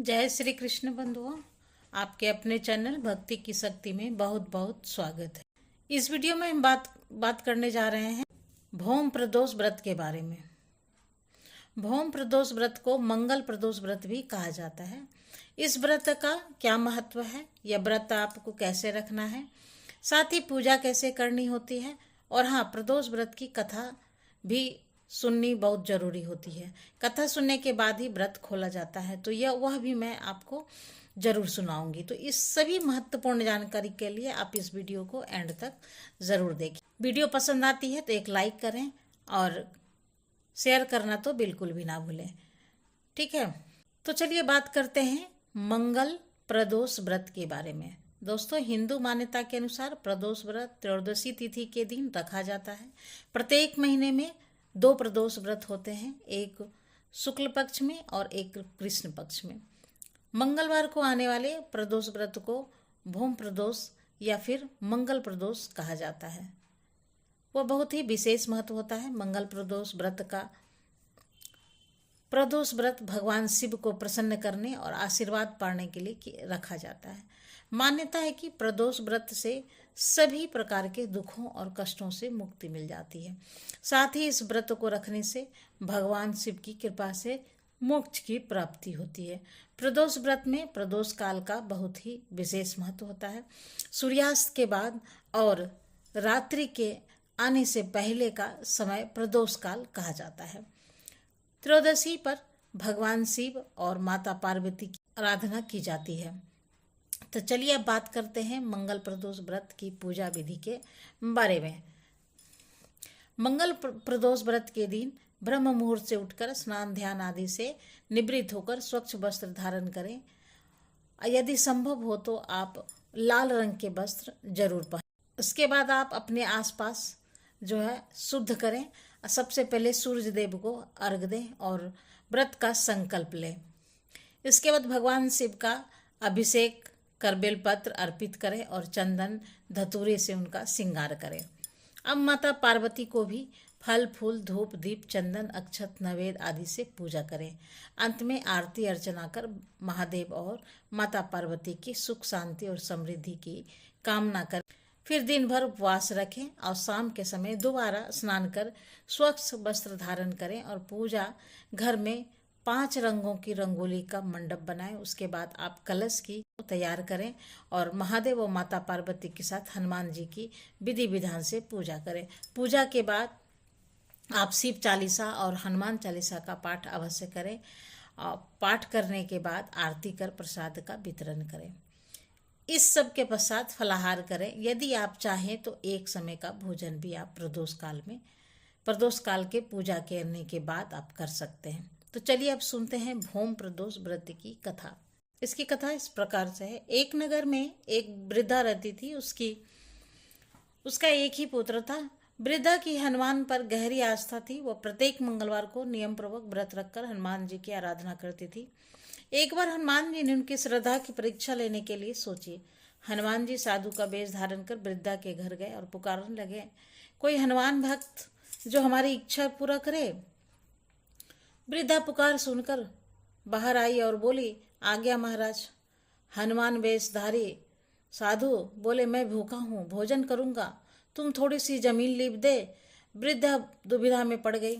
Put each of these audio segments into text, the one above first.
जय श्री कृष्ण बंधुओं, आपके अपने चैनल भक्ति की शक्ति में बहुत बहुत स्वागत है। इस वीडियो में हम बात करने जा रहे हैं भौम प्रदोष व्रत के बारे में। भौम प्रदोष व्रत को मंगल प्रदोष व्रत भी कहा जाता है। इस व्रत का क्या महत्व है, यह व्रत आपको कैसे रखना है, साथ ही पूजा कैसे करनी होती है, और हाँ, प्रदोष व्रत की कथा भी सुननी बहुत जरूरी होती है। कथा सुनने के बाद ही व्रत खोला जाता है, तो वह भी मैं आपको जरूर सुनाऊंगी। तो इस सभी महत्वपूर्ण जानकारी के लिए आप इस वीडियो को एंड तक जरूर देखें। वीडियो पसंद आती है तो एक लाइक करें और शेयर करना तो बिल्कुल भी ना भूलें, ठीक है। तो चलिए बात करते हैं मंगल प्रदोष व्रत के बारे में। दोस्तों, हिंदू मान्यता के अनुसार प्रदोष व्रत त्रयोदशी तिथि के दिन रखा जाता है। प्रत्येक महीने में 2 प्रदोष व्रत होते हैं, एक शुक्ल पक्ष में और एक कृष्ण पक्ष में। मंगलवार को आने वाले प्रदोष व्रत को भौम प्रदोष या फिर मंगल प्रदोष कहा जाता है। वह बहुत ही विशेष महत्व होता है। मंगल प्रदोष व्रत का प्रदोष व्रत भगवान शिव को प्रसन्न करने और आशीर्वाद पाने के लिए रखा जाता है। मान्यता है कि प्रदोष व्रत से सभी प्रकार के दुखों और कष्टों से मुक्ति मिल जाती है। साथ ही इस व्रत को रखने से भगवान शिव की कृपा से मोक्ष की प्राप्ति होती है। प्रदोष व्रत में प्रदोष काल का बहुत ही विशेष महत्व होता है। सूर्यास्त के बाद और रात्रि के आने से पहले का समय प्रदोष काल कहा जाता है। त्रयोदशी पर भगवान शिव और माता पार्वती की आराधना की जाती है। तो चलिए अब बात करते हैं मंगल प्रदोष व्रत की पूजा विधि के बारे में। मंगल प्रदोष व्रत के दिन ब्रह्म मुहूर्त से उठकर स्नान ध्यान आदि से निवृत्त होकर स्वच्छ वस्त्र धारण करें। यदि संभव हो तो आप लाल रंग के वस्त्र जरूर पहनें। उसके बाद आप अपने आसपास शुद्ध करें। सबसे पहले सूर्य देव को अर्घ दें और व्रत का संकल्प लें। इसके बाद भगवान शिव का अभिषेक कर बेलपत्र अर्पित करें और चंदन धतूरे से उनका श्रृंगार करें। अब माता पार्वती को भी फल फूल धूप दीप चंदन अक्षत नवेद आदि से पूजा करें। अंत में आरती अर्चना कर महादेव और माता पार्वती की सुख शांति और समृद्धि की कामना करें। फिर दिन भर उपवास रखें और शाम के समय दोबारा स्नान कर स्वच्छ वस्त्र धारण करें और पूजा घर में 5 रंगों की रंगोली का मंडप बनाएं। उसके बाद आप कलश की तैयार करें और महादेव और माता पार्वती के साथ हनुमान जी की विधि विधान से पूजा करें। पूजा के बाद आप शिव चालीसा और हनुमान चालीसा का पाठ अवश्य करें। पाठ करने के बाद आरती कर प्रसाद का वितरण करें। इस सब के पश्चात फलाहार करें। यदि आप चाहें तो एक समय का भोजन भी आप प्रदोष काल के पूजा करने के बाद आप कर सकते हैं। तो चलिए अब सुनते हैं भौम प्रदोष व्रत की कथा। इसकी कथा इस प्रकार से है। एक नगर में एक वृद्धा रहती थी। उसका एक ही पुत्र था। वृद्धा की हनुमान पर गहरी आस्था थी। वह प्रत्येक मंगलवार को नियम पूर्वक व्रत रखकर हनुमान जी की आराधना करती थी। एक बार हनुमान जी ने उनकी श्रद्धा की परीक्षा लेने के लिए सोची। हनुमान जी साधु का वेश धारण कर वृद्धा के घर गए और पुकारने लगे, कोई हनुमान भक्त जो हमारी इच्छा पूरा करे। वृद्धा पुकार सुनकर बाहर आई और बोली, आज्ञा महाराज। हनुमान वेशधारी साधु बोले, मैं भूखा हूँ, भोजन करूँगा, तुम थोड़ी सी जमीन लीप दे। वृद्धा दुविधा में पड़ गई।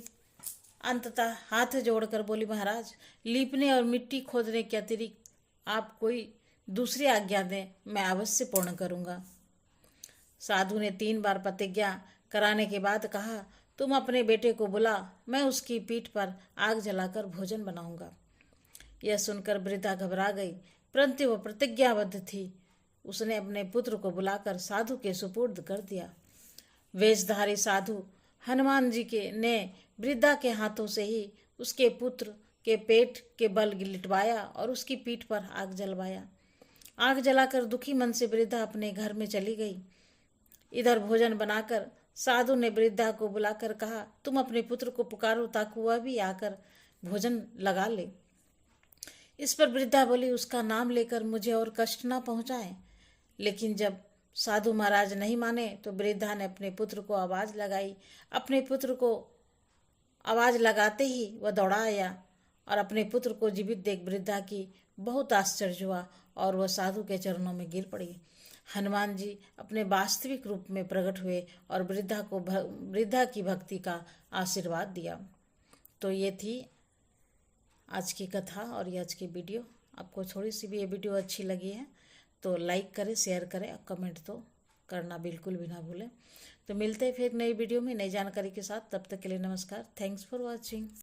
अंततः हाथ जोड़कर बोली, महाराज, लीपने और मिट्टी खोदने के अतिरिक्त आप कोई दूसरी आज्ञा दें, मैं अवश्य पूर्ण करूँगा। साधु ने 3 बार प्रतिज्ञा कराने के बाद कहा, तुम अपने बेटे को बुला, मैं उसकी पीठ पर आग जलाकर भोजन बनाऊंगा। यह सुनकर वृद्धा घबरा गई, परंतु वह प्रतिज्ञाबद्ध थी। उसने अपने पुत्र को बुलाकर साधु के सुपुर्द कर दिया। वेशधारी साधु हनुमान जी ने वृद्धा के हाथों से ही उसके पुत्र के पेट के बल लिटवाया और उसकी पीठ पर आग जलवाया। आग जलाकर दुखी मन से वृद्धा अपने घर में चली गई। इधर भोजन बनाकर साधु ने वृद्धा को बुलाकर कहा, तुम अपने पुत्र को पुकारो ताकि वह भी आकर भोजन लगा ले। इस पर वृद्धा बोली, उसका नाम लेकर मुझे और कष्ट ना पहुंचाए। लेकिन जब साधु महाराज नहीं माने तो वृद्धा ने अपने पुत्र को आवाज लगाई। अपने पुत्र को आवाज लगाते ही वह दौड़ा आया और अपने पुत्र को जीवित देख वृद्धा की बहुत आश्चर्य हुआ और वह साधु के चरणों में गिर पड़ी। हनुमान जी अपने वास्तविक रूप में प्रकट हुए और वृद्धा की भक्ति का आशीर्वाद दिया। तो ये थी आज की कथा और ये आज की वीडियो। आपको थोड़ी सी भी ये वीडियो अच्छी लगी है तो लाइक करें, शेयर करें और कमेंट तो करना बिल्कुल भी ना भूलें। तो मिलते हैं फिर नई वीडियो में नई जानकारी के साथ। तब तक के लिए नमस्कार। Thanks for watching.